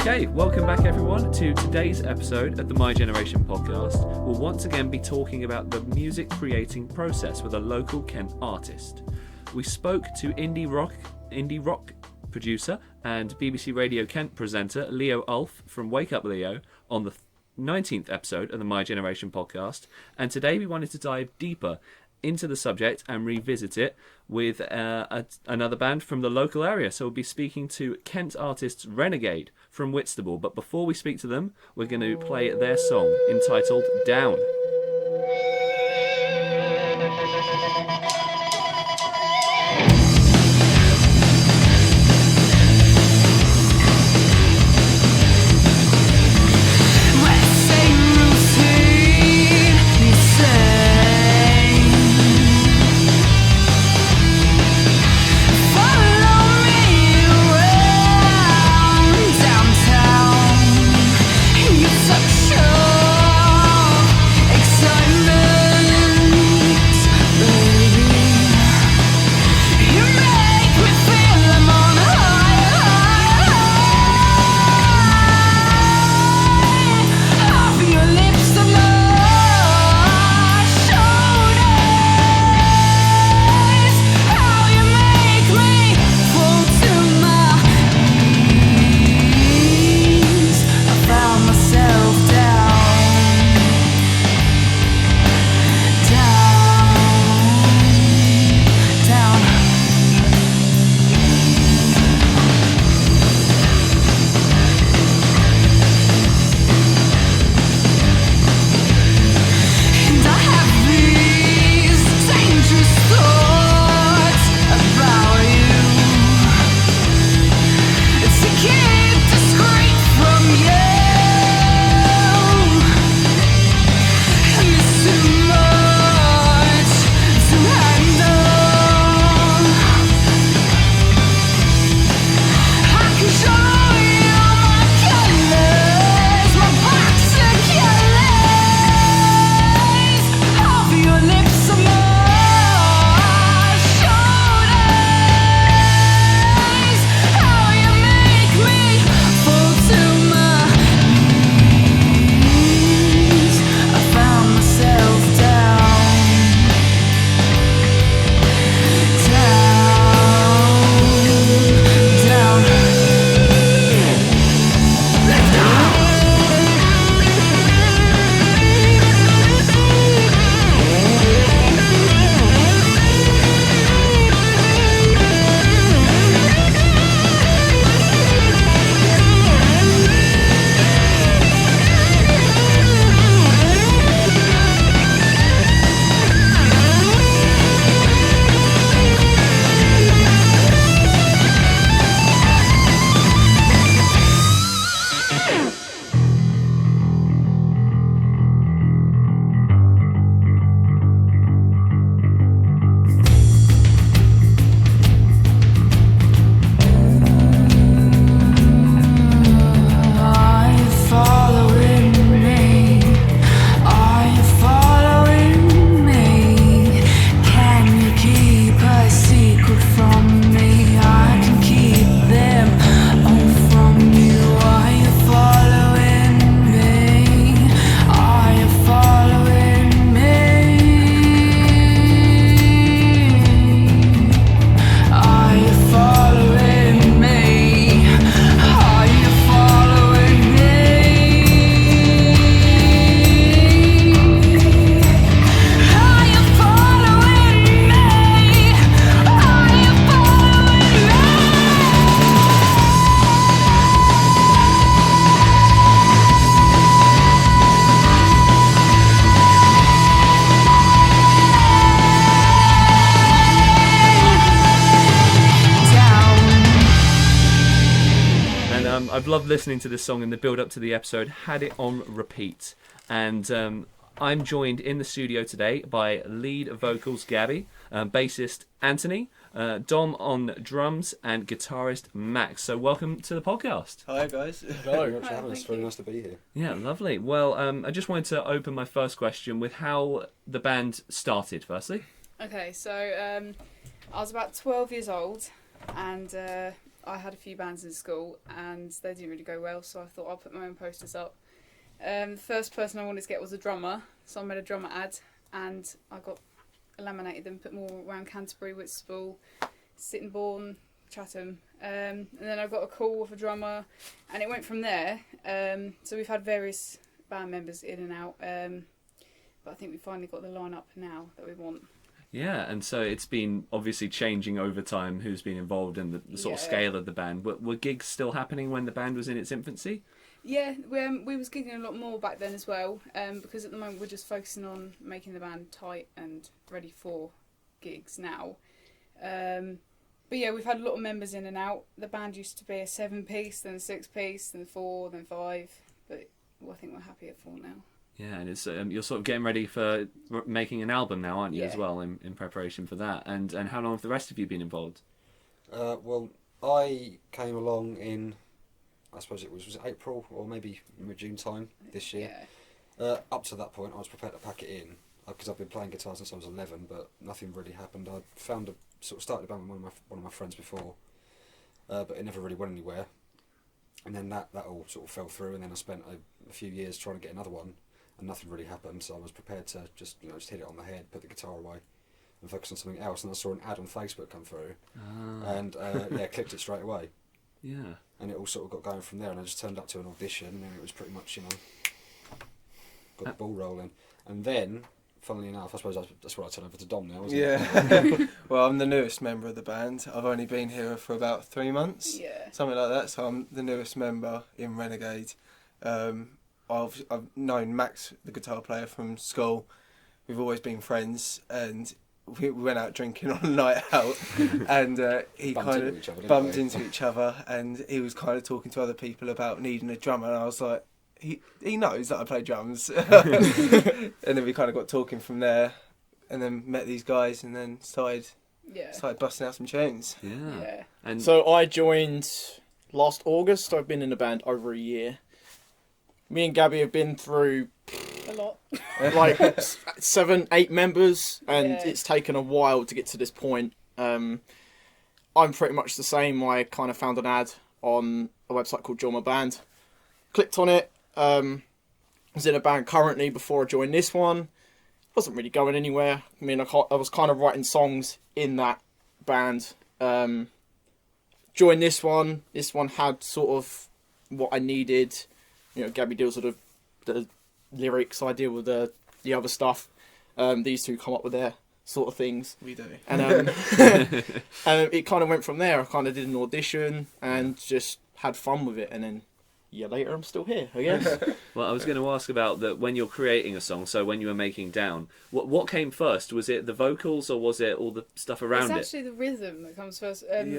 Okay, welcome back everyone to today's episode of the My Generation podcast. We'll once again be talking about the music creating process with a local Kent artist. We spoke to indie rock producer and BBC Radio Kent presenter Leo Ulf from Wake Up Leo on the 19th episode of the My Generation podcast, and today we wanted to dive deeper into the subject and revisit it with another band from the local area. So we'll be speaking to Kent artists Renegade from Whitstable, but before we speak to them, we're going to play their song entitled Down. I've loved listening to this song in the build-up to the episode, had it on repeat. And I'm joined in the studio today by lead vocals Gaby, bassist Anthony, Dom on drums, and guitarist Max. So welcome to the podcast. Hi guys. Hello, thanks for having us. Very nice to be here. Yeah, lovely. Well, I just wanted to open my first question with how the band started, firstly. Okay, so I was about 12 years old, and I had a few bands in school and they didn't really go well, so I thought I'll put my own posters up. The first person I wanted to get was a drummer, so I made a drummer ad and I laminated them, put them all around Canterbury, Whitstable, Sittingbourne, Chatham, and then I got a call with a drummer and it went from there. So we've had various band members in and out, but I think we finally got the lineup now that we want. Yeah, and so it's been obviously changing over time who's been involved in the sort of scale of the band. Were gigs still happening when the band was in its infancy? Yeah, we was gigging a lot more back then as well, because at the moment we're just focusing on making the band tight and ready for gigs now. But yeah, we've had a lot of members in and out. The band used to be a 7-piece, then a 6-piece, then 4, then 5, but I think we're happy at 4 now. Yeah, and it's you're sort of getting ready for making an album now, aren't you, as Yeah. well, in preparation for that? And how long have the rest of you been involved? Well, I came along in, I suppose it was April or maybe June time this year. Yeah. Up to that point, I was prepared to pack it in because I've been playing guitar since I was 11, but nothing really happened. I started a band with one of my friends before, but it never really went anywhere. And then that all sort of fell through, and then I spent a few years trying to get another one. And nothing really happened, so I was prepared to just hit it on the head, put the guitar away, and focus on something else. And I saw an ad on Facebook come through, and clicked it straight away. Yeah. And it all sort of got going from there. And I just turned up to an audition, and it was pretty much got the ball rolling. And then, funnily enough, I suppose that's what I turn over to Dom now, isn't it? Yeah. Well, I'm the newest member of the band. I've only been here for about 3 months, something like that. So I'm the newest member in Renegade. I've known Max, the guitar player, from school. We've always been friends, and we went out drinking on a night out, and he kind of bumped into each other, and he was kind of talking to other people about needing a drummer, and I was like, he knows that I play drums. And then we kind of got talking from there, and then met these guys, and then started busting out some tunes. Yeah. And so I joined last August. I've been in the band over a year. Me and Gaby have been through A lot. like 7, 8 members, and it's taken a while to get to this point. I'm pretty much the same. I kind of found an ad on a website called Join My Band. Clicked on it. I was in a band currently before I joined this one. Wasn't really going anywhere. I mean, I was kind of writing songs in that band. Joined this one. This one had sort of what I needed. Gaby deals with the lyrics, I deal with the other stuff. These two come up with their sort of things. We do. And, and it kind of went from there. I kind of did an audition and just had fun with it. And then a year later, I'm still here, I guess. well, I was going to ask about that when you're creating a song, so when you were making Down, what came first? Was it the vocals or was it all the stuff around it? It's actually the rhythm that comes first. Kicking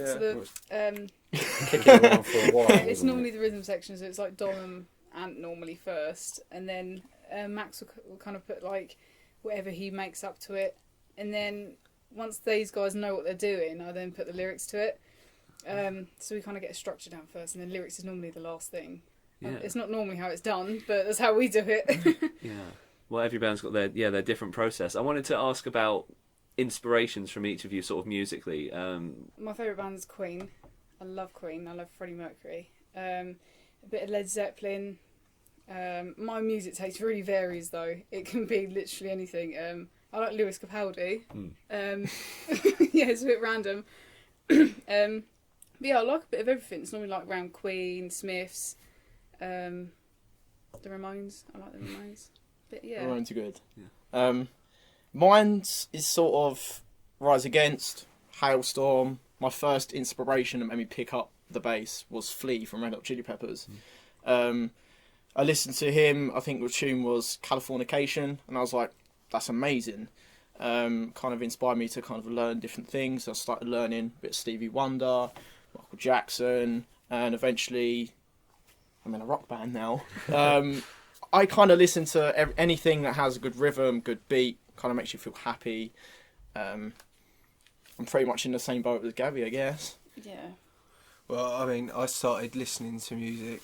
around for a while. It's normally the rhythm section, so it's like Dom and Ant normally first, and then Max will kind of put like whatever he makes up to it, and then once these guys know what they're doing, I then put the lyrics to it. So we kind of get a structure down first, and then lyrics is normally the last thing. Yeah. It's not normally how it's done, but that's how we do it. Yeah. Well, every band's got their different process. I wanted to ask about inspirations from each of you, sort of musically. My favourite band is Queen. I love Queen. I love Freddie Mercury. A bit of Led Zeppelin. My music taste really varies though. It can be literally anything. I like Lewis Capaldi. Yeah, it's a bit random. But yeah, I like a bit of everything. It's normally like around Queen, Smiths, the Ramones. I like the Ramones. But yeah. Ramones are good. Yeah. Mine is sort of Rise Against, Hailstorm. My first inspiration that made me pick up the bass was Flea from Red Hot Chili Peppers. I listened to him. I think the tune was Californication, and I was like, that's amazing. Kind of inspired me to kind of learn different things. I started learning a bit of Stevie Wonder, Michael Jackson, and eventually I'm in a rock band now. I kind of listen to anything that has a good rhythm, good beat, kind of makes you feel happy. I'm pretty much in the same boat as Gaby, I guess. Yeah. Well, I mean, I started listening to music,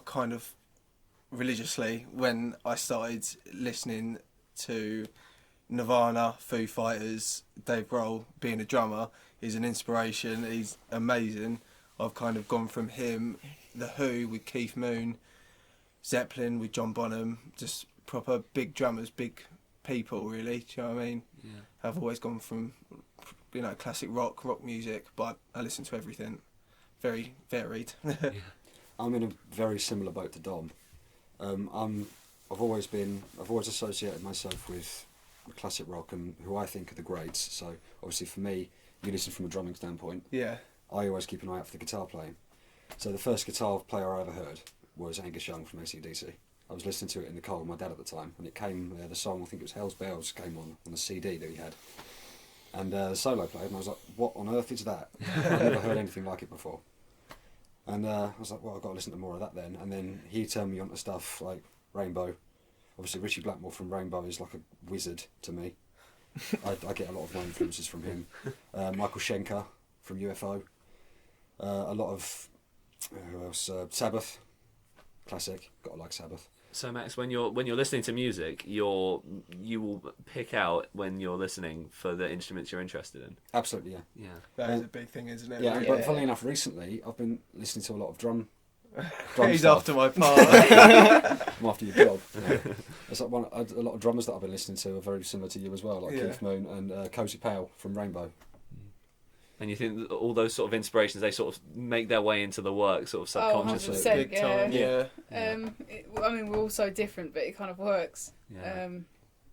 kind of religiously when I started listening to Nirvana, Foo Fighters, Dave Grohl being a drummer is an inspiration. He's amazing. I've kind of gone from him, The Who with Keith Moon, Zeppelin with John Bonham, just proper big drummers, big people really, do you know what I mean? Yeah. I've always gone from, you know, classic rock music, but I listen to everything. Very varied. Yeah. I'm in a very similar boat to Dom. I've always associated myself with classic rock and who I think are the greats. So obviously for me, you listen from a drumming standpoint. Yeah. I always keep an eye out for the guitar playing. So the first guitar player I ever heard was Angus Young from AC/DC. I was listening to it in the car with my dad at the time, and it came, the song, I think it was Hell's Bells, came on the CD that he had. And the solo played, and I was like, what on earth is that? I've never heard anything like it before. And I was like, well, I've got to listen to more of that then. And then he turned me on to stuff like Rainbow. Obviously, Richie Blackmore from Rainbow is like a wizard to me. I get a lot of my influences from him. Michael Schenker from UFO. A lot of, who else? Sabbath. Classic. Gotta like Sabbath. So Max, when you're listening to music, you will pick out when you're listening for the instruments you're interested in. Absolutely, yeah. Yeah. That is a big thing, isn't it? Yeah, Really? but funnily enough, recently I've been listening to a lot of drum He's stuff. after my part. I'm after your job. Yeah. It's like a lot of drummers that I've been listening to are very similar to you as well, like Keith Moon and Cozy Powell from Rainbow. And you think that all those sort of inspirations, they sort of make their way into the work sort of subconsciously? 100%, Big time, yeah. I mean, we're all so different, but it kind of works. Yeah.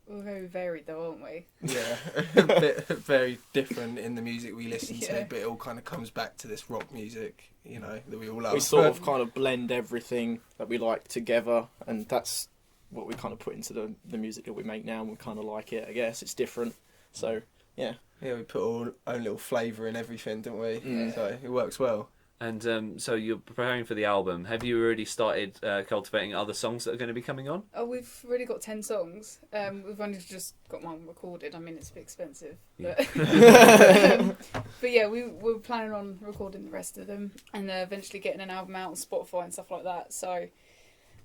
We're very varied though, aren't we? Yeah, very different in the music we listen to, but it all kind of comes back to this rock music, you know, that we all love. We sort of kind of blend everything that we like together, and that's what we kind of put into the music that we make now, and we kind of like it, I guess. It's different, so, yeah. Yeah, we put our own little flavour in everything, don't we? Yeah. So it works well. And so you're preparing for the album. Have you already started cultivating other songs that are going to be coming on? Oh, we've already got 10 songs. We've only just got one recorded. I mean, it's a bit expensive. Yeah. But yeah, we're planning on recording the rest of them and eventually getting an album out on Spotify and stuff like that. So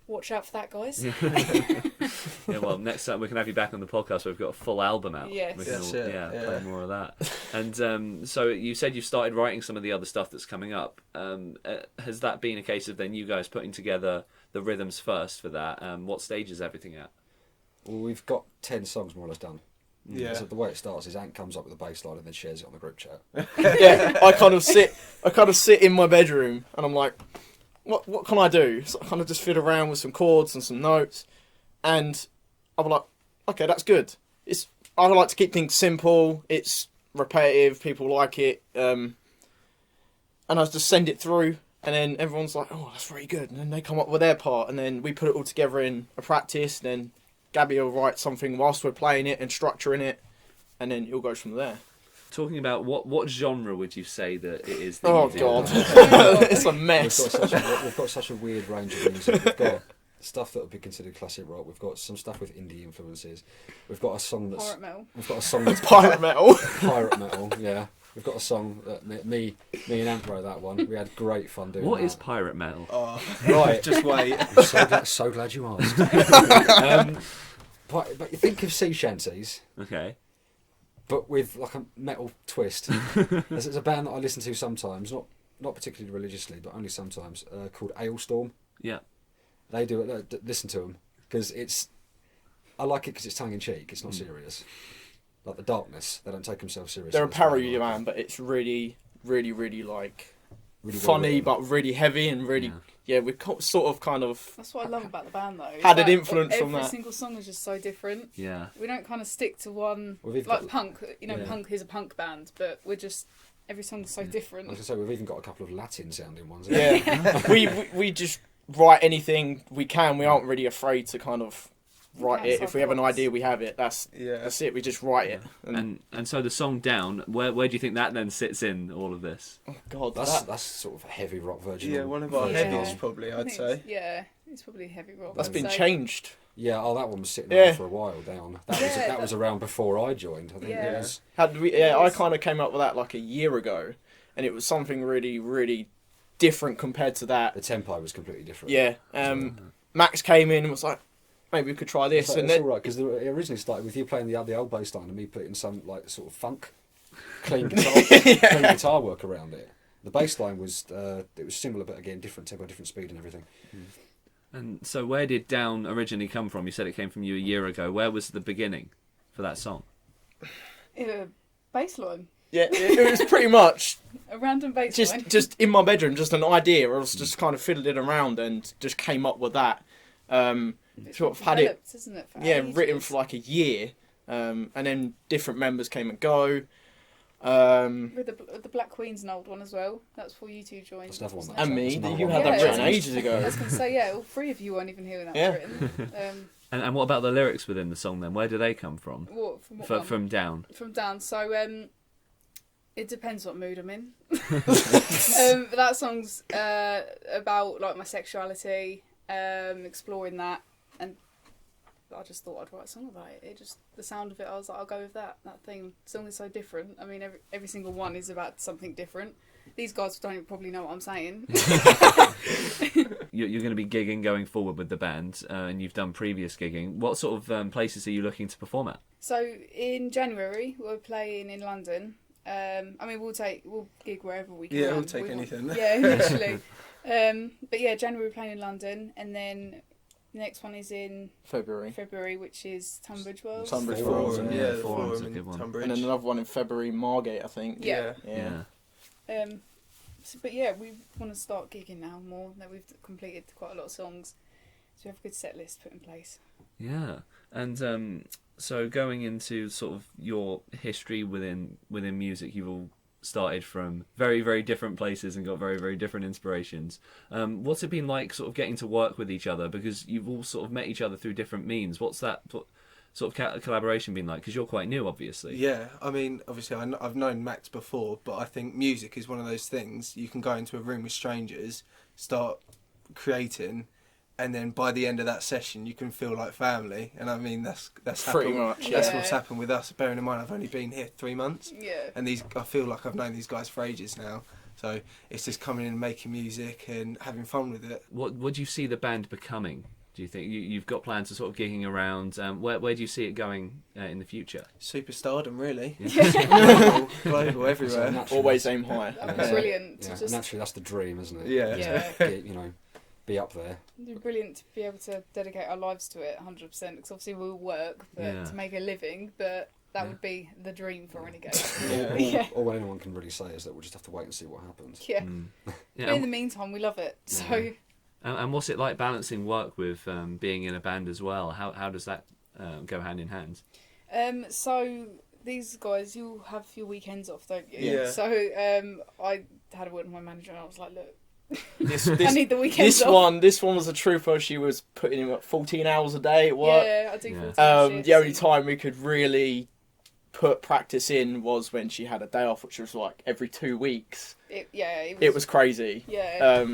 watch out for that, guys. Yeah, well, next time we can have you back on the podcast where we've got a full album out. Yes. We can That's all, it, yeah, yeah. play more of that. And so you said you've started writing some of the other stuff that's coming up. Has that been a case of then you guys putting together the rhythms first for that? What stage is everything at? Well, we've got 10 songs more or less done. Yeah. So the way it starts is Ant comes up with a bass line and then shares it on the group chat. Yeah, I kind of sit in my bedroom and I'm like, what can I do? So I kind of just fiddle around with some chords and some notes, and I'm like, okay, that's good. I like to keep things simple. It's repetitive. People like it, and I just send it through, and then everyone's like, oh, that's very good. And then they come up with their part, and then we put it all together in a practice. And then Gaby will write something whilst we're playing it and structuring it, and then it all goes from there. Talking about what genre would you say that it is? That Oh you do? God, it's a mess. We've got such a weird range of music. We've got stuff that would be considered classic rock. We've got some stuff with indie influences. We've got a song that's Pirate metal. We've got a song that's Pirate metal. pirate metal. Yeah, we've got a song that me and Ant wrote that one. We had great fun doing. What that. is pirate metal? Oh, Right? just wait. I'm so glad you asked. But you think of sea shanties, Okay. but with like a metal twist. There's a band that I listen to sometimes, not particularly religiously, but only sometimes, called Ailstorm. Yeah. They do it. Listen to them because I like it because it's tongue in cheek. It's not serious. Like the Darkness, they don't take themselves seriously. They're a That's what I parody like. band, but it's really, really, really like Really well funny, written. but really heavy and really. Yeah, we sort of kind of. That's what I love about the band, though. Had an influence from Every that. single song is just so different. Yeah. We don't kind of stick to one, Well, we've like got- punk. You know, Yeah. punk is a punk band, but we're just every song's so I was different. going to say we've even got a couple of Latin sounding ones. Yeah, we just write anything we can. We aren't really afraid to kind of write Yeah, it. If we have an self-plots. idea, we have it. That's it. We just write it. And so the song Down, where do you think that then sits in all of this? Oh God, That's sort of a heavy rock version. Yeah, one of our Yeah. heavies probably, I I'd think say. it's probably heavy rock. that's I'd been say. changed. Yeah, that one was sitting Yeah. around for a while down. That was around before I joined. I think Yeah. it was. I kind of came up with that like a year ago, and it was something really, really different compared to that. The tempo was completely different. Yeah. Max came in and was like, maybe we could try this. So And it's then all right because it originally started with you playing the old bass line and me putting some like sort of funk, clean guitar work around it. The bass line was it was similar, but again different tempo, different speed, and everything. And so, where did Down originally come from? You said it came from you a year ago. Where was the beginning for that song? Bass line. yeah, it was pretty much A random bass line. just in my bedroom, just an idea. I was just kind of fiddling around and just came up with that. Sort of had it, isn't it? For yeah, ages. written for like a year, and then different members came and go. With the Black Queen's an old one as well. That's before you two joined. That's another one. And me, That's another you one. had that Yeah, written it's- ages I ago. was going to say, yeah, all three of you weren't even hearing that Yeah. written. And what about the lyrics within the song then? Where do they come from? From what one? From Down. From Down. So it depends what mood I'm in. But that song's about like my sexuality, exploring that, and I just thought I'd write a song about it. It just, the sound of it, I was like, I'll go with that theme. The song is so different. I mean, every single one is about something different. These guys don't probably know what I'm saying. You're going to be gigging going forward with the band, and you've done previous gigging. What sort of places are you looking to perform at? So in January we're playing in London. I mean we'll gig wherever we can. Yeah, we'll take anything. Yeah, literally. But yeah, January we're playing in London, and then the next one is in February. which is Tunbridge Wells. Tunbridge Forums, Wells, yeah. the Forums, Forum a good in one. Tunbridge. and then another one in February, Margate, I think. Yeah. Yeah. But yeah, we want to start gigging now more. That we've completed quite a lot of songs, so we have a good set list put in place. Yeah. And so going into sort of your history within music, you've all started from very, very different places and got very, very different inspirations. What's it been like sort of getting to work with each other? Because you've all sort of met each other through different means. What's that sort of collaboration been like? Because you're quite new, obviously. Yeah, I mean, obviously I've known Max before, but I think music is one of those things you can go into a room with strangers, start creating, and then by the end of that session you can feel like family. And I mean that's Pretty happened, much, that's yeah. what's happened with us. Bearing in mind I've only been here 3 months, Yeah. and I feel like I've known these guys for ages now. So it's just coming in and making music and having fun with it. What do you see the band becoming? Do you think you've got plans of sort of gigging around? Where do you see it going in the future? Superstardom, really. Yeah. global everywhere. Naturally, Always aim high. That'd be brilliant. Yeah, To just, naturally that's the dream, isn't it? Yeah. Yeah. Get, be up there. it'd be brilliant to be able to dedicate our lives to it 100%. Because obviously we'll work to make a living, but that would be the dream for Renegade. Yeah. All anyone can really say is that we'll just have to wait and see what happens. Yeah. Yeah. But in the meantime, we love it. So. Yeah. And what's it like balancing work with being in a band as well? How does that go hand in hand? So these guys, you have your weekends off, don't you? Yeah. So I had a word with my manager, and I was like, look, This I need the weekends off. this one was a trooper. She was putting in 14 hours a day at work. Yeah, I do. Yeah. full-time shifts The only and- time we could really put practice in was when she had a day off, which was like every 2 weeks. It Was crazy. Yeah.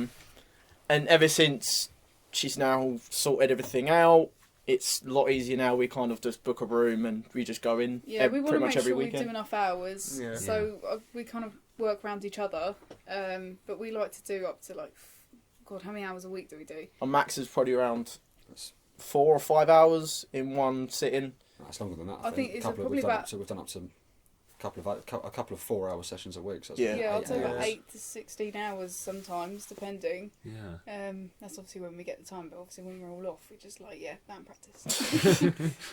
And ever since she's now sorted everything out, it's a lot easier now. We kind of just book a room and we just go in. Yeah, we want to pretty make much every sure we weekend. do enough hours. Yeah. So we kind of work around each other. But we like to do up to like, God, how many hours a week do we do? And Max is probably around That's, 4 or 5 hours in one sitting. that's longer than that. I think it's probably we've done about- we've done up to a couple of 4-hour sessions a week. So that's Yeah. Yeah, I'd say about hours. 8 to 16 hours sometimes, depending. Yeah. That's obviously when we get the time, but obviously when we're all off, we just like, band practice.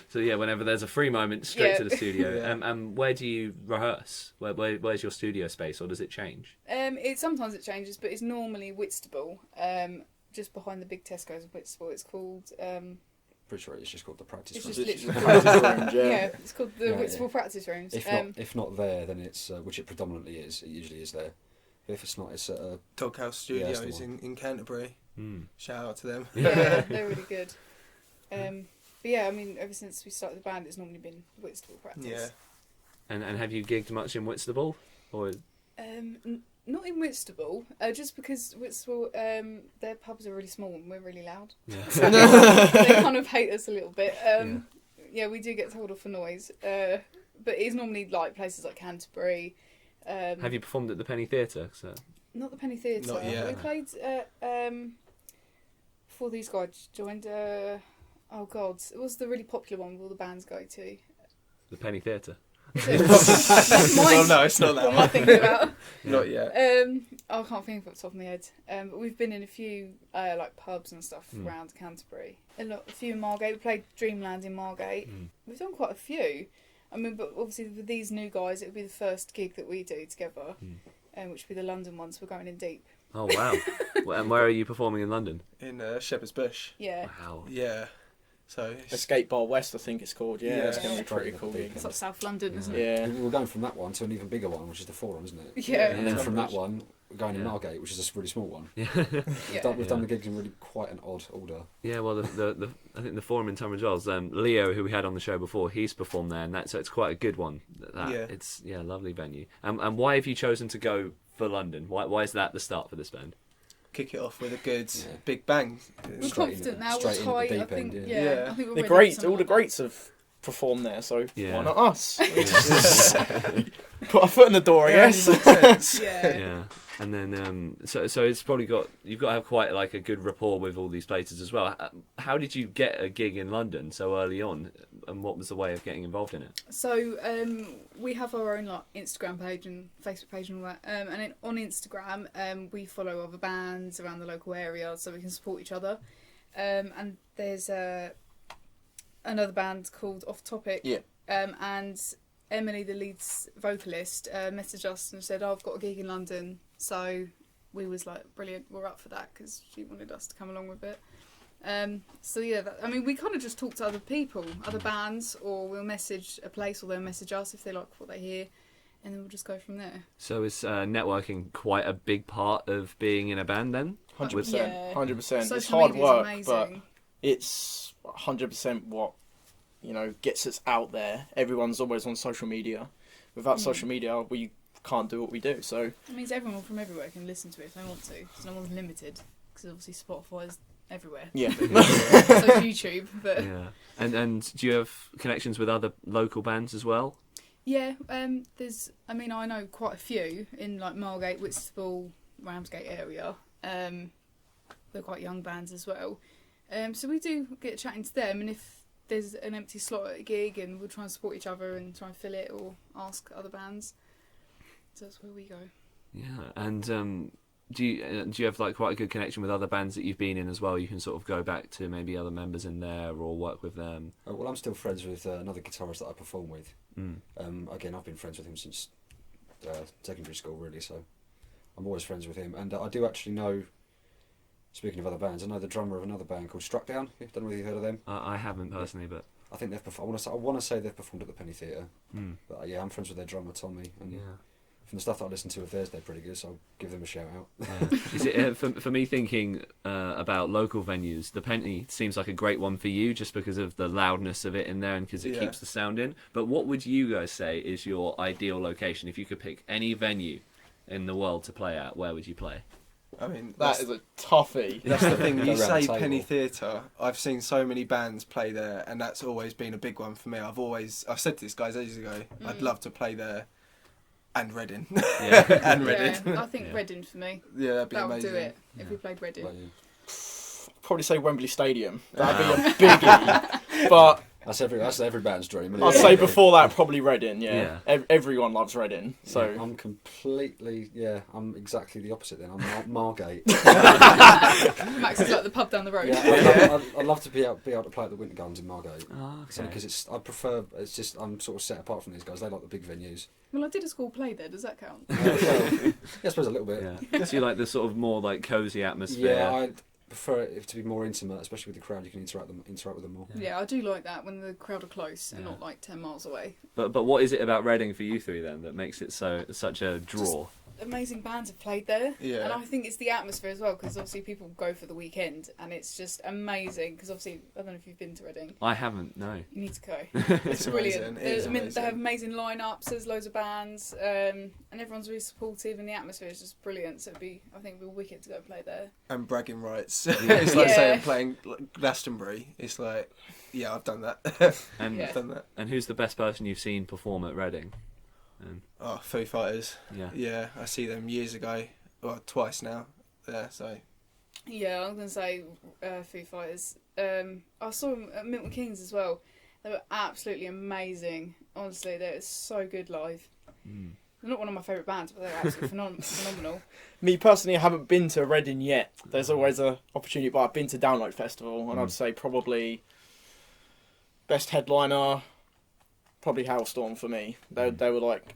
So yeah, whenever there's a free moment, straight Yeah. to the studio. Yeah. Where do you rehearse? Where's your studio space, or does it change? Sometimes it changes, but it's normally Whitstable, just behind the big Tesco's of Whitstable. It's called, pretty sure it's just called the practice it's room. just Literally literally practice rooms, yeah. yeah, it's called the Yeah, Whitstable yeah. practice rooms. If not there, then it's which it predominantly is. It usually is there. But if it's not, it's at Doghouse Yeah, that's Studios the in Canterbury. Mm. Shout out to them. Yeah, they're really good. But yeah, I mean, ever since we started the band, it's normally been Whitstable practice. Yeah. And have you gigged much in Whitstable? Or Not in Whitstable, just because Whitstable, their pubs are really small and we're really loud. yeah. They kind of hate us a little bit. Yeah, we do get told off for noise. But it's normally like places like Canterbury. Have you performed at the Penny Theatre? So. Not the Penny Theatre. Not yet. We played before these guys joined Oh God, it was the really popular one all the bands go to. The Penny Theatre. That's mine. Oh no, it's not that What am I one. thinking about? Not yet. I can't think of it off the top of my head. But we've been in a few like pubs and stuff around Canterbury. A few in Margate. We played Dreamland in Margate. We've done quite a few. I mean, but obviously with these new guys, it would be the first gig that we do together, which would be the London one. So we're going in deep. Oh wow! And where are you performing in London? In Shepherd's Bush. Yeah. Wow. Yeah. So Escape Bar West, I think it's called. Yeah, Yeah. it's going to be pretty cool. Yeah. It's like South London, isn't it? Yeah. We're going from that one to an even bigger one, which is the Forum, isn't it? Yeah. And then from that one, we're going in Yeah. Margate, which is a really small one. Yeah. We've done the gigs in really quite an odd order. Yeah, well, the I think the Forum in Tunbridge Wells, Leo, who we had on the show before, he's performed there, and so it's quite a good one. It's a lovely venue. And why have you chosen to go for London? Why is that the start for this band? kick it off with a good big bang. We're confident now. We're tight. I think. Yeah. I think we're the ready greats, for all the something greats have performed there, so Yeah. why not us? Put our foot in the door, I guess. Makes sense. Yeah, and then so it's probably you've got to have quite like a good rapport with all these places as well. How did you get a gig in London so early on, and what was the way of getting involved in it? So we have our own like Instagram page and Facebook page and all that, and on Instagram we follow other bands around the local area so we can support each other. And there's another band called Off Topic, and Emily, the lead vocalist, messaged us and said, I've got a gig in London. So we was like, brilliant, we're up for that, because she wanted us to come along with it. So yeah, we kind of just talk to other people, other bands, or we'll message a place, or they'll message us if they like what they hear, and then we'll just go from there. So is networking quite a big part of being in a band then? 100%. Yeah. 100%. Social It's hard media's work, amazing. but it's 100% what, gets us out there. Everyone's always on social media. Without social media, we can't do what we do. So It means everyone from everywhere can listen to it if they want to, because no one's limited, because obviously Spotify is everywhere. yeah. So is YouTube, but Yeah. And do you have connections with other local bands as well? yeah, there's. I know quite a few in like Margate, Whitstable, Ramsgate area. They're quite young bands as well. So we do get chatting to them, and if there's an empty slot at a gig, and we'll try and support each other and try and fill it, or ask other bands. So that's where we go. Yeah. And do you have like quite a good connection with other bands that you've been in as well? You can sort of go back to maybe other members in there or work with them. Well, I'm still friends with another guitarist that I perform with. Again, I've been friends with him since secondary school, really, so I'm always friends with him. And I do actually know, speaking of other bands, I know the drummer of another band called Struck Down. I don't know whether you've heard of them. I haven't personally, but I think they've performed. I want to say they've performed at the Penny Theatre. But yeah, I'm friends with their drummer Tommy, and from the stuff that I listen to of theirs, they're pretty good. So I'll give them a shout out. Yeah. Is it, for me thinking about local venues, the Penny seems like a great one for you just because of the loudness of it in there and because it keeps the sound in. But what would you guys say is your ideal location? If you could pick any venue in the world to play at, where would you play? I mean, That is a toughie. that's the thing. Go You round the say table. Penny Theatre. I've seen so many bands play there, and that's always been a big one for me. I've said to this guys ages ago, I'd love to play there, and Reading, and Reading. Yeah, I think Reading for me. Yeah, that'd be That would amazing. do it if we played Reading. But, yeah. Probably say Wembley Stadium. That'd be a biggie. But That's every band's dream. Isn't I'd it? say before that, probably Reading, Everyone loves Reading. So I'm completely, I'm exactly the opposite then. I'm Margate. Max is like the pub down the road. I'd love to be able to play at the Winter Gardens in Margate. Oh, okay. Because I'm sort of set apart from these guys. They like the big venues. Well, I did a school play there. Does that count? I suppose a little bit. Yeah. So you like the sort of more like cosy atmosphere? Yeah, I prefer it to be more intimate, especially with the crowd. You can interact with them more. Yeah, I do like that when the crowd are close and not like 10 miles away. But what is it about Reading for you three then that makes it such a draw? Amazing bands have played there, Yeah. and I think it's the atmosphere as well, because obviously people go for the weekend, and it's just amazing. Because obviously, I don't know if you've been to Reading. I haven't, no. You need to go. It's Brilliant. amazing. It is They amazing. have amazing lineups. There's loads of bands, and everyone's really supportive, and the atmosphere is just brilliant. So I think it'd be wicked to go play there. And bragging rights. It's like Yeah. saying playing Glastonbury. It's like, yeah, I've done that. And Yeah. I've done that. and who's the best person you've seen perform at Reading? Oh, Foo Fighters. Yeah. Yeah, I see them years ago. Well, twice now. Yeah, so. Yeah, I'm gonna say Foo Fighters. I saw them at Milton Keynes as well. They were absolutely amazing. Honestly, they were so good live. Mm. They're not one of my favourite bands, but they're absolutely phenomenal. Me personally, I haven't been to Reading yet. There's always an opportunity, but I've been to Download Festival, and I'd say probably best headliner, probably Hailstorm for me. They were like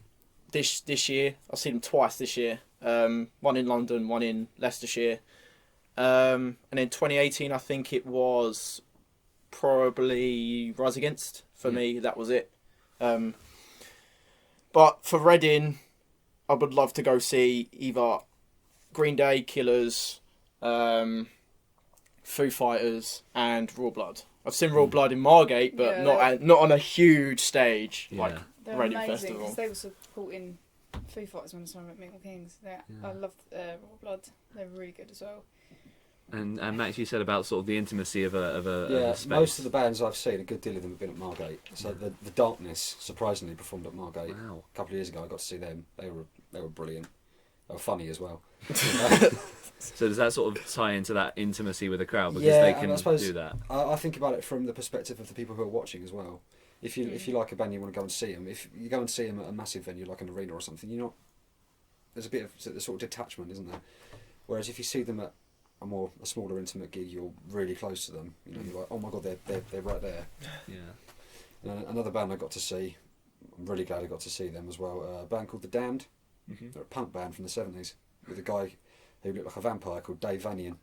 this year. I've seen them twice this year. One in London, one in Leicestershire. And in 2018, I think it was probably Rise Against for me. That was it. But for Reading, I would love to go see either Green Day, Killers, Foo Fighters, and Raw Blood. I've seen Raw Blood in Margate, but not on a huge stage like they're Reading amazing Festival. because they were supporting Foo Fighters when I saw them at Milton Keynes. I love Raw Blood. They're really good as well. And Max, you said about sort of the intimacy of a space. Most of the bands I've seen, a good deal of them have been at Margate. So the Darkness surprisingly performed at Margate a couple of years ago. I got to see them. They were brilliant. They were funny as well. So does that sort of tie into that intimacy with the crowd because they can do that? I think about it from the perspective of the people who are watching as well. If you like a band, you want to go and see them. If you go and see them at a massive venue like an arena or something, there's a bit of sort of detachment, isn't there? Whereas if you see them at a smaller intimate gig, you're really close to them. You're like, oh my god, they're right there. Yeah. And another band I got to see, I'm really glad I got to see them as well. A band called The Damned. Mm-hmm. They're a punk band from the 70s with a guy who looked like a vampire called Dave Vanian.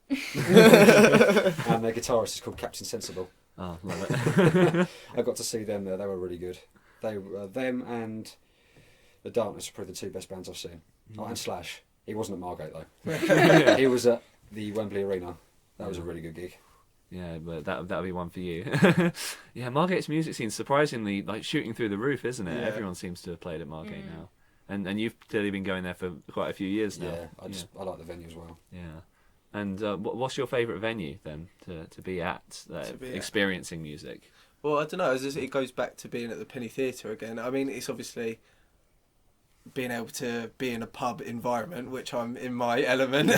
And their guitarist is called Captain Sensible. Oh, love it. I got to see them there. They were really good. Them and The Darkness are probably the two best bands I've seen. Oh, and Slash. He wasn't at Margate though. He was at the Wembley Arena. That was a really good gig. Yeah, but that'll be one for you. Yeah, Margate's music scene's surprisingly like shooting through the roof, isn't it? Yeah. Everyone seems to have played at Margate now. And you've clearly been going there for quite a few years now. Yeah, I like the venue as well. Yeah. And what's your favourite venue then to be at, experiencing music? Well, I don't know. It goes back to being at the Penny Theatre again. I mean, it's obviously being able to be in a pub environment, which I'm in my element,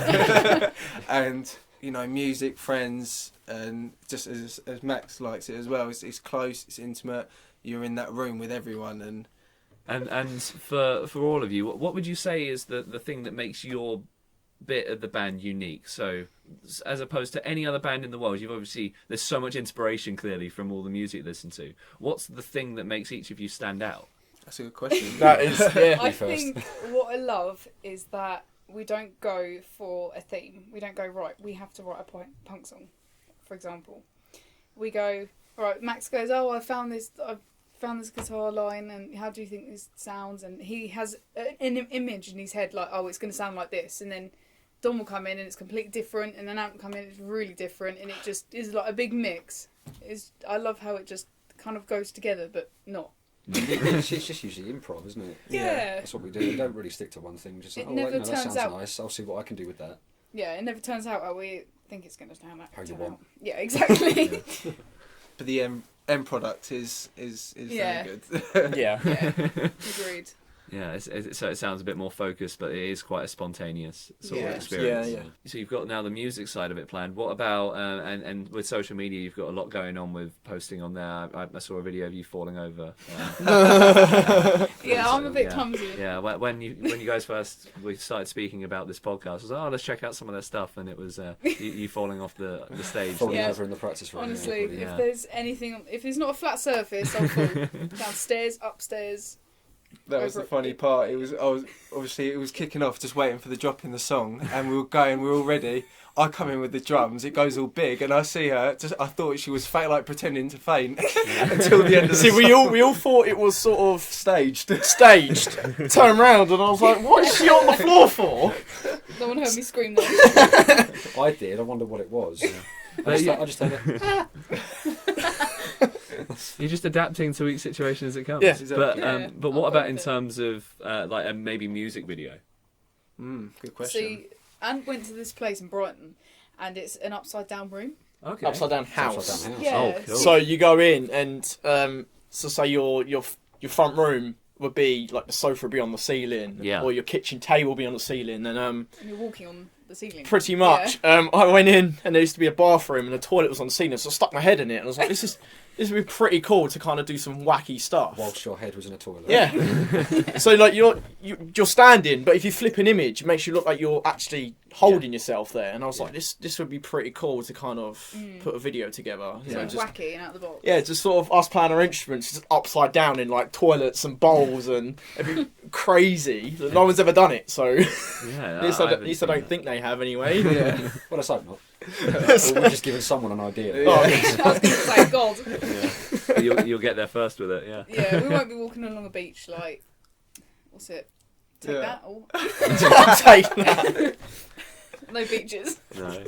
and music, friends, and just as Max likes it as well. It's close, it's intimate. You're in that room with everyone, and for all of you, what would you say is the thing that makes your bit of the band unique? So as opposed to any other band in the world, there's so much inspiration clearly from all the music you listen to. What's the thing that makes each of you stand out? That's a good question. That is, yeah. I think what I love is that we don't go for a theme. We don't go, right, we have to write a punk song, for example. We go, right, Max goes, oh, I've found this guitar line, and how do you think this sounds? And he has an image in his head, like, oh, it's going to sound like this. And then Don will come in, and it's completely different, and then Ant will come in, it's really different, and it just is like a big mix. I love how it just kind of goes together, but not. It's just usually improv, isn't it? Yeah. That's what we do. We don't really stick to one thing. Just like, that sounds nice. I'll see what I can do with that. Yeah, it never turns out how we think it's going to turn out. How you want. Yeah, exactly. But the end product is very good. Yeah. Agreed. Yeah, so it sounds a bit more focused, but it is quite a spontaneous sort of experience. Yeah. So you've got now the music side of it planned. What about and with social media, you've got a lot going on with posting on there. I saw a video of you falling over. Yeah, I'm a bit clumsy. Yeah, when you guys we started speaking about this podcast, I was like, let's check out some of their stuff, and it was you falling off the stage. Falling over in the practice room. Honestly, if there's anything, if it's not a flat surface, I'll fall downstairs, upstairs. That was the funny part. It was kicking off, just waiting for the drop in the song, and we were all ready. I come in with the drums, it goes all big, and I see her. I thought she was pretending to faint until the end of the song. See, we all thought it was sort of staged. Turn round, and I was like, "What is she on the floor for?" No one heard me scream there. I did. I wonder what it was. I just heard it. You're just adapting to each situation as it comes. Yes, exactly. But what about in terms of like a maybe music video? Good question. See, Ant went to this place in Brighton, and it's an upside down room. Okay. Upside down house. Yeah. Oh, cool. So you go in, and so say your front room would be like the sofa would be on the ceiling, yeah, or your kitchen table would be on the ceiling, and you're walking on the ceiling. Pretty much. Yeah. I went in and there used to be a bathroom and the toilet was on the ceiling, so I stuck my head in it and I was like, this would be pretty cool to kind of do some wacky stuff. Whilst your head was in a toilet. Yeah. So like you're standing, but if you flip an image, it makes you look like you're actually holding yourself there. And I was like, this would be pretty cool to kind of put a video together. You know, just wacky and out of the box. Yeah, just sort of us playing our instruments just upside down in like toilets and bowls, and it'd be crazy. No one's ever done it, so Yeah, at least I don't think they have anyway. Yeah. Well, let's hope not. We're just giving someone an idea. Oh, I was going to say, God. Yeah. You'll get there first with it, yeah. Yeah, we won't be walking along a beach like, what's it? Take that? Or... Take that. No beaches. No.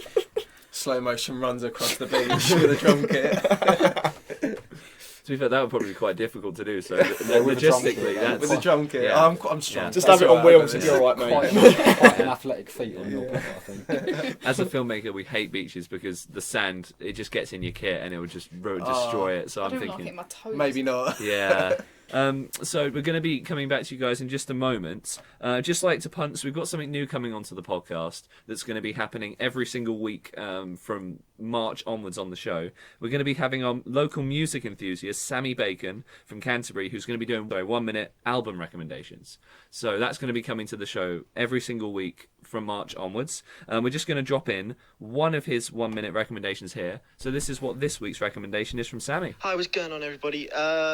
Slow motion runs across the beach with a drum kit. To be fair, that would probably be quite difficult to do. So with a drum kit, logistically, that's With a drum kit. Yeah. I'm strong. Yeah. Just have it on wheels and you're alright, mate. Quite an athletic feat on your part, I think. As a filmmaker, we hate beaches because the sand, it just gets in your kit and it would just destroy it. So I I'm don't thinking, like it in my toes. Maybe not. yeah. So we're going to be coming back to you guys in just a moment. Just like to punt, so we've got something new coming onto the podcast that's going to be happening every single week from March onwards on the show. We're going to be having our local music enthusiast, Sammy Bacon from Canterbury, who's going to be doing 1-minute album recommendations. So that's going to be coming to the show every single week from March onwards. We're just going to drop in one of his 1-minute recommendations here. So this is what this week's recommendation is from Sammy. Hi, what's going on, everybody?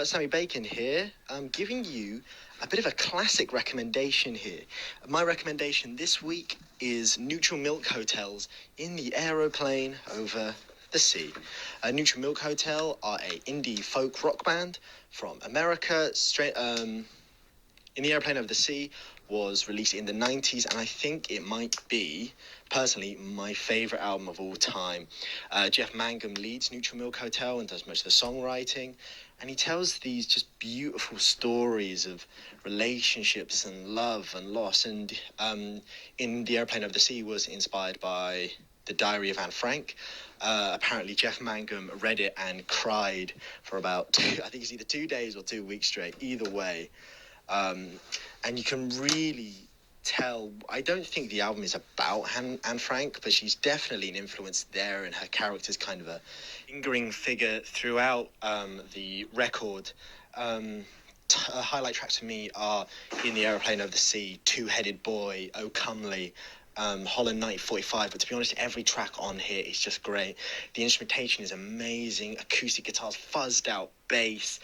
Sammy Bacon here. I'm giving you a bit of a classic recommendation here. My recommendation this week is Neutral Milk Hotels in the Aeroplane over the Sea. Neutral Milk Hotel are a indie folk rock band from America. In the Aeroplane over the Sea was released in the 90s, and I think it might be, personally, my favourite album of all time. Jeff Mangum leads Neutral Milk Hotel and does much of the songwriting, and he tells these just beautiful stories of relationships and love and loss, and in The Aeroplane Over the Sea was inspired by The Diary of Anne Frank. Apparently Jeff Mangum read it and cried for about I think it's either 2 days or 2 weeks straight, either way. And you can really tell, I don't think the album is about Anne Frank, but she's definitely an influence there, and her character's kind of a lingering figure throughout the record. Highlight tracks for me are In the Aeroplane Over the Sea, Two-Headed Boy, Oh Comely, Holland 1945, but to be honest, every track on here is just great. The instrumentation is amazing, acoustic guitars, fuzzed out bass,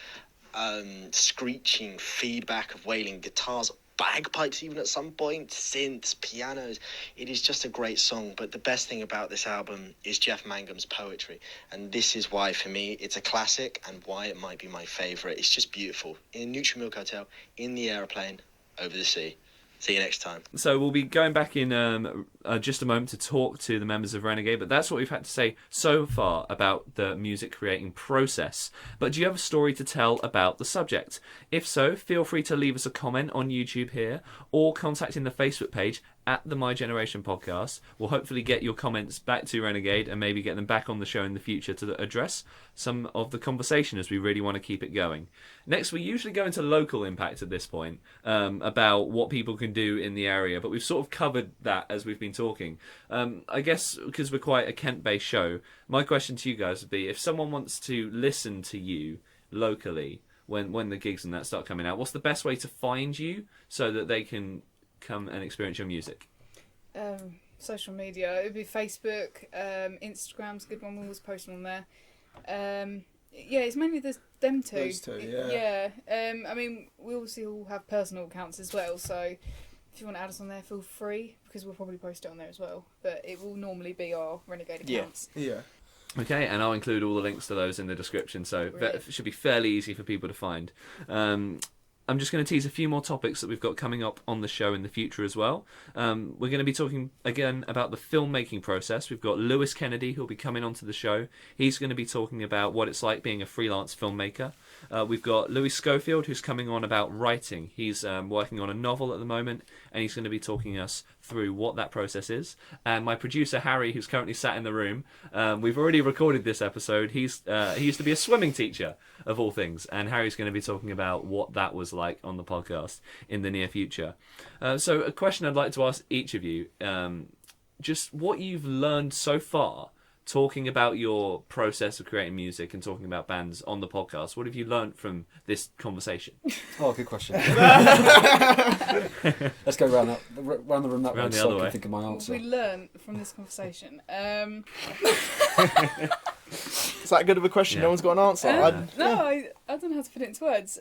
screeching feedback of wailing guitars, bagpipes even at some point, synths, pianos. It is just a great song, but the best thing about this album is Jeff Mangum's poetry, and this is why for me it's a classic and why it might be my favourite. It's just beautiful. In Neutral Milk Hotel, in the Aeroplane over the Sea. See you next time. So we'll be going back in just a moment to talk to the members of Renegade, but that's what we've had to say so far about the music creating process. But do you have a story to tell about the subject? If so, feel free to leave us a comment on YouTube here or contacting the Facebook page at the My Generation podcast. We'll hopefully get your comments back to Renegade and maybe get them back on the show in the future to address some of the conversation, as we really want to keep it going. Next, we usually go into local impact at this point, about what people can do in the area, but we've sort of covered that as we've been talking. I guess because we're quite a Kent-based show, my question to you guys would be, if someone wants to listen to you locally when the gigs and that start coming out, what's the best way to find you so that they can come and experience your music? Social media. It would be Facebook, Instagram's a good one. We're always posting on there. Yeah, it's mainly them two. Those two, yeah. I mean, we obviously all have personal accounts as well, so if you want to add us on there, feel free, because we'll probably post it on there as well. But it will normally be our Renegade accounts. Yeah. Okay, and I'll include all the links to those in the description, so it should be fairly easy for people to find. I'm just going to tease a few more topics that we've got coming up on the show in the future as well. We're going to be talking again about the filmmaking process. We've got Lewis Kennedy, who'll be coming onto the show. He's going to be talking about what it's like being a freelance filmmaker. We've got Louis Schofield, who's coming on about writing. He's working on a novel at the moment, and he's going to be talking us through what that process is. And my producer, Harry, who's currently sat in the room, we've already recorded this episode. He used to be a swimming teacher, of all things, and Harry's going to be talking about what that was like on the podcast in the near future. So a question I'd like to ask each of you, just what you've learned so far, talking about your process of creating music and talking about bands on the podcast. What have you learned from this conversation? Oh, good question. Let's go round the room that way so I can think of my answer. What we learned from this conversation. Is that good of a question? No one's got an answer. I don't know how to put it into words.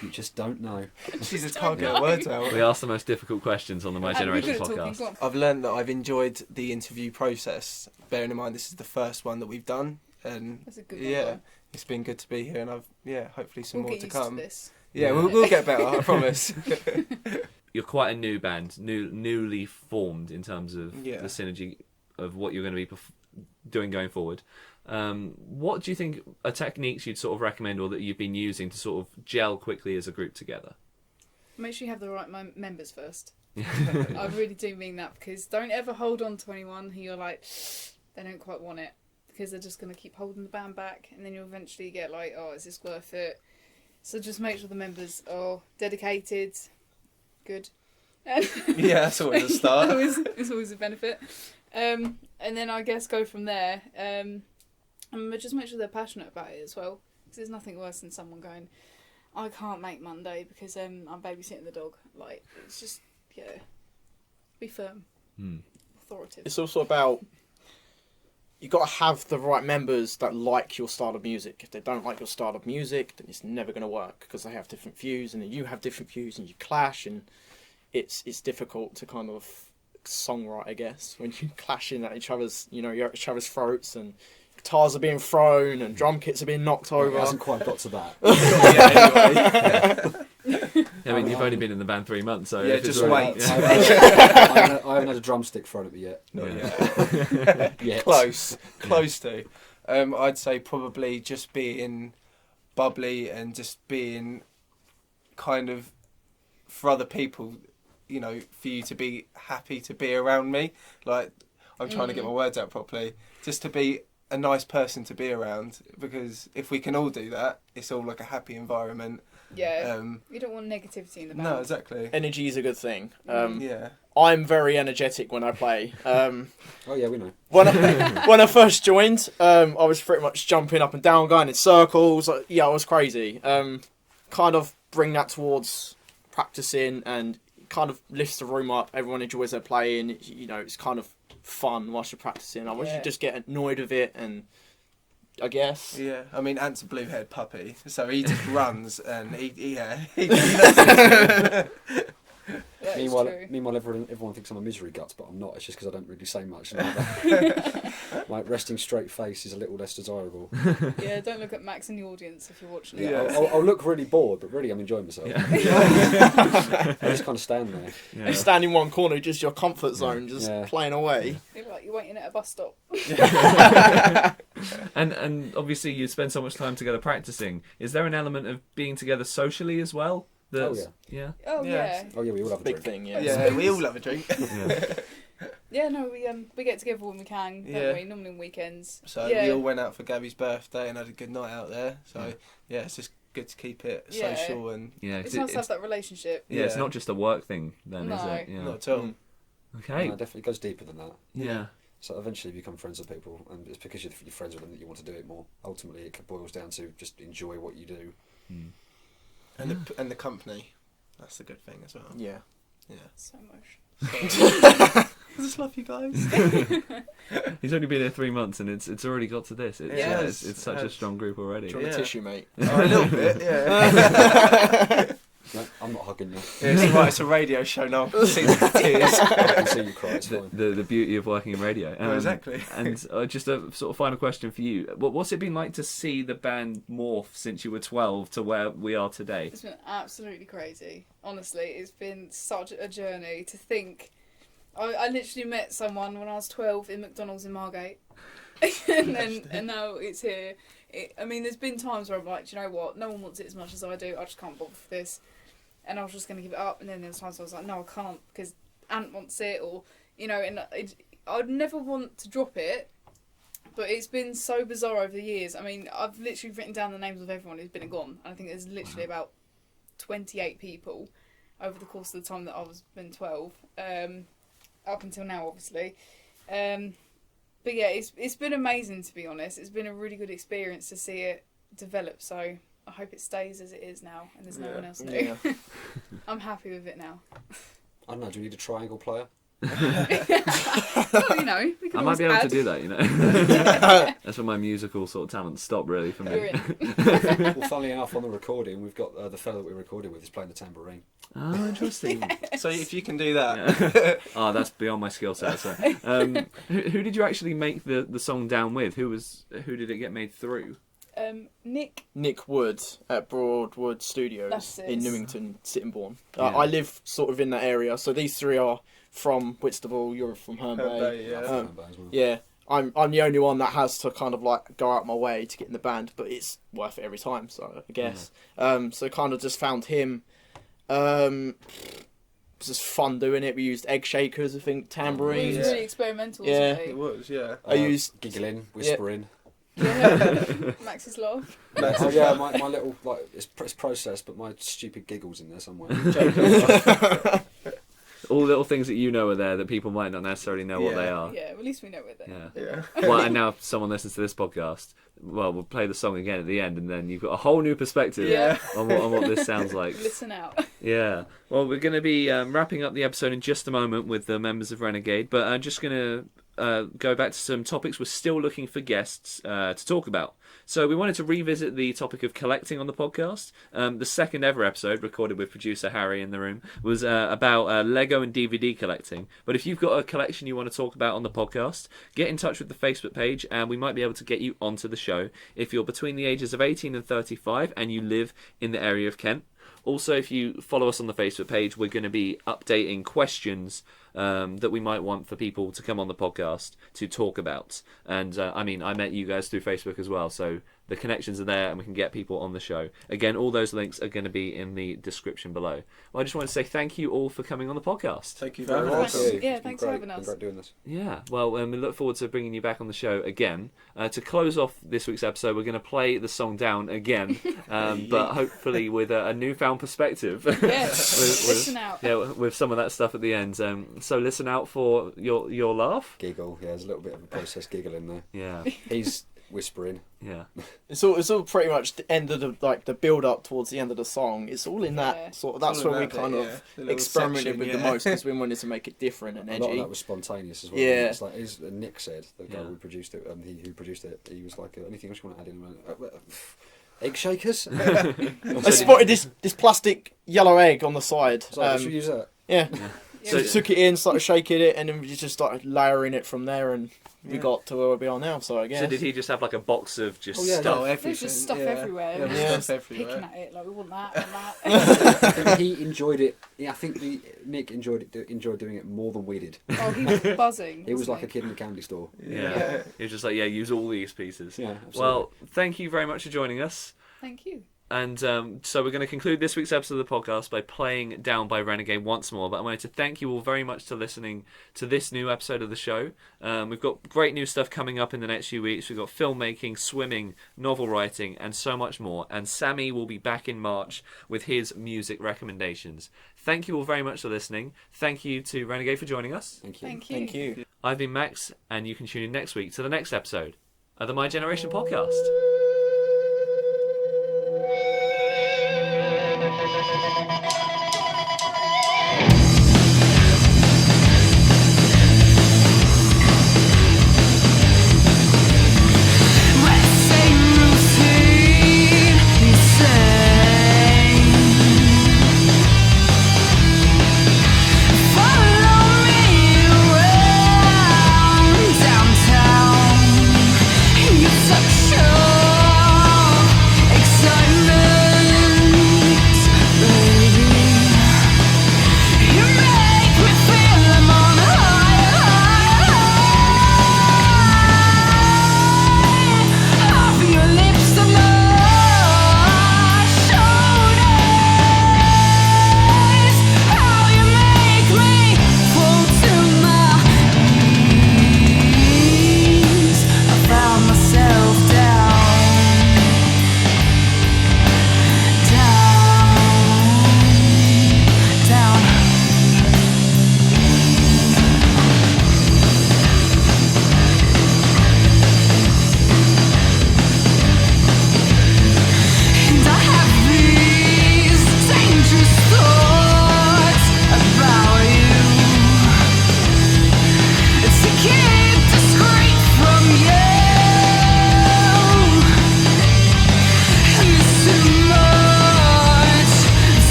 You just don't know. She just can't get words out. We ask the most difficult questions on the My Generation podcast. I've learned that I've enjoyed the interview process, bearing in mind this is the first one that we've done. And that's a good one. It's been good to be here, and hopefully some more to come. To this. Yeah, we'll get better, I promise. You're quite a new band, newly formed in terms of the synergy of what you're going to be doing going forward. What do you think are techniques you'd sort of recommend or that you've been using to sort of gel quickly as a group together? Make sure you have the right members first. I really do mean that, because don't ever hold on to anyone who you're like, they don't quite want it, because they're just going to keep holding the band back, and then you'll eventually get like, oh, is this worth it? So just make sure the members are dedicated, good. Yeah, that's always a start. It's always a benefit. And then I guess go from there. And just make sure they're passionate about it as well. Because there's nothing worse than someone going, I can't make Monday because I'm babysitting the dog. Like, it's just, be firm. Authoritative. It's also about, you got to have the right members that like your style of music. If they don't like your style of music, then it's never going to work, because they have different views and then you have different views and you clash, and it's difficult to kind of songwrite, I guess, when you clashing at each other's, you're at each other's throats and guitars are being thrown and drum kits are being knocked over. It hasn't quite got to that. I mean, you've only been in the band 3 months, so just wait. I haven't had a drumstick thrown at me yet. Not yet. Close to. I'd say probably just being bubbly and just being kind of, for other people, for you to be happy to be around me. Like, I'm trying to get my words out properly. Just to be a nice person to be around, because if we can all do that, it's all like a happy environment. Yeah. You don't want negativity in the band. No, exactly. Energy is a good thing. Yeah. I'm very energetic when I play. Oh yeah, we know. When I first joined, I was pretty much jumping up and down, going in circles. I was crazy. Kind of bring that towards practicing, and kind of lifts the room up. Everyone enjoys their playing. It's kind of fun whilst you're practicing. I wish you just get annoyed with it, and I guess. Yeah, I mean, Ant's a blue-haired puppy, so he just runs, and he knows. Meanwhile, everyone thinks I'm a misery guts, but I'm not. It's just because I don't really say much. My resting straight face is a little less desirable. Yeah, don't look at Max in the audience if you're watching it. Yeah, I'll look really bored, but really I'm enjoying myself. I just kind of stand there. You stand in one corner, just your comfort zone, just playing away. You look like you're waiting at a bus stop. And obviously you spend so much time together practicing. Is there an element of being together socially as well? Oh yeah, we all have a big drink. thing. Yeah, we all have a drink. We get together when we can, don't we? Normally on weekends. So we all went out for Gaby's birthday and had a good night out there. So it's just good to keep it social, and it's nice to have that relationship. Yeah, it's not just a work thing then, is it? Not at all. Okay. No, it definitely goes deeper than that. Yeah. So eventually you become friends with people, and it's because you're friends with them that you want to do it more. Ultimately, it boils down to just enjoy what you do. And the company, that's the good thing as well. Yeah. So much. I just love you guys. He's only been here 3 months, and it's already got to this. It's such a strong group already. Do you want a tissue, mate? A little bit, yeah. No, I'm not hugging you. It's a radio show now. I can see the tears. I can see you cry. It's fine. The beauty of working in radio. Exactly. And just a sort of final question for you. What's it been like to see the band morph since you were 12 to where we are today? It's been absolutely crazy. Honestly, it's been such a journey to think. I literally met someone when I was 12 in McDonald's in Margate. and now it's here. There's been times where I'm like, do you know what? No one wants it as much as I do. I just can't bother for this. And I was just going to give it up. And then there was times I was like, no, I can't, because Ant wants it, or, and I'd never want to drop it. But it's been so bizarre over the years. I mean, I've literally written down the names of everyone who's been and gone. And I think there's literally about 28 people over the course of the time that I was been 12. up until now, obviously. But yeah, it's been amazing, to be honest. It's been a really good experience to see it develop. So I hope it stays as it is now, and there's no one else new. Yeah. I'm happy with it now. I don't know. Do you need a triangle player? Well, you know, we can I might be able add. to do that, you know. That's when my musical sort of talent stopped, really, for You're me. in. Well, funnily enough, on the recording, we've got the fellow that we recorded with is playing the tambourine. Oh, interesting. So if you can do that, Yeah. Oh, that's beyond my skill set. So, who did you actually make the song down with? Who did it get made through? Nick Wood at Broadwood Studios That's it. in Newington, Sittingbourne. Yeah. I live sort of in that area, so these three are from Whitstable. You're from Herne Bay. Bay, yeah. As well. Yeah, I'm the only one that has to kind of like go out my way to get in the band, but it's worth it every time. So I guess. So kind of just found him. It was just fun doing it. We used egg shakers, I think, It tambourines. was really experimental, Yeah. wasn't it was, yeah. I used giggling, whispering. it? Yeah. Max's laugh. Oh yeah, my little like it's processed, but my stupid giggles in there somewhere. All little things that you know are there that people might not necessarily know what they Yeah. are. Yeah, well, at least we know we're there. Yeah. Yeah. Well, and now if someone listens to this podcast, well, we'll play the song again at the end, and then you've got a whole new perspective Yeah. on what this sounds like. Listen out. Yeah. Well, we're going to be wrapping up the episode in just a moment with the members of Renegade, but I'm just going to go back to some topics we're still looking for guests to talk about. So we wanted to revisit the topic of collecting on the podcast. The second ever episode, recorded with producer Harry in the room, was about Lego and DVD collecting. But if you've got a collection you want to talk about on the podcast, get in touch with the Facebook page and we might be able to get you onto the show if you're between the ages of 18 and 35 and you live in the area of Kent. Also, if you follow us on the Facebook page, we're going to be updating questions that we might want for people to come on the podcast to talk about. And I met you guys through Facebook as well, so the connections are there and we can get people on the show. Again, all those links are going to be in the description below. Well, I just want to say thank you all for coming on the podcast. Thank you very Very much. welcome. Yeah, It's been thanks for great. having It's us. been great doing this. Yeah, well, we look forward to bringing you back on the show again. To close off this week's episode, we're going to play the song Down again, but hopefully with a newfound perspective. Yeah, listen out. Yeah, with some of that stuff at the end. So listen out for your laugh. Giggle, yeah, there's a little bit of a processed giggle in there. Yeah, He's whispering. yeah. It's all pretty much the end of the build up towards the end of the song. It's all in Yeah. that sort of. That's All in where we that bit, kind yeah. of The little experimented section, with the yeah. most because we wanted to make it different and A lot of edgy. that was spontaneous as well. Yeah. It's like as Nick said, the guy Yeah. who produced it, who produced it, he was like, anything else you want to add in? Egg shakers? I spotted this plastic yellow egg on the side. So should we use that? Yeah. So- So took it in, started shaking it, and then we just started layering it from there, and we Yeah. got to where we are now. So I guess. So did he just have like a box of just Oh, yeah, stuff? Oh, everything. There's just stuff yeah. everywhere. Yeah, We're there's just stuff picking everywhere. at it like we want that and that. I think he enjoyed it. Yeah, I think Nick enjoyed doing it more than we did. Oh, he was buzzing. He was wasn't like a kid in a candy store. Yeah. He was just like, use all these pieces. Yeah, absolutely. Well, thank you very much for joining us. Thank you. And so we're going to conclude this week's episode of the podcast by playing Down by Renegade once more. But I wanted to thank you all very much for listening to this new episode of the show. We've got great new stuff coming up in the next few weeks. We've got filmmaking, swimming, novel writing, and so much more. And Sammy will be back in March with his music recommendations. Thank you all very much for listening. Thank you to Renegade for joining us. Thank you. Thank you. Thank you. I've been Max, and you can tune in next week to the next episode of the My Generation podcast.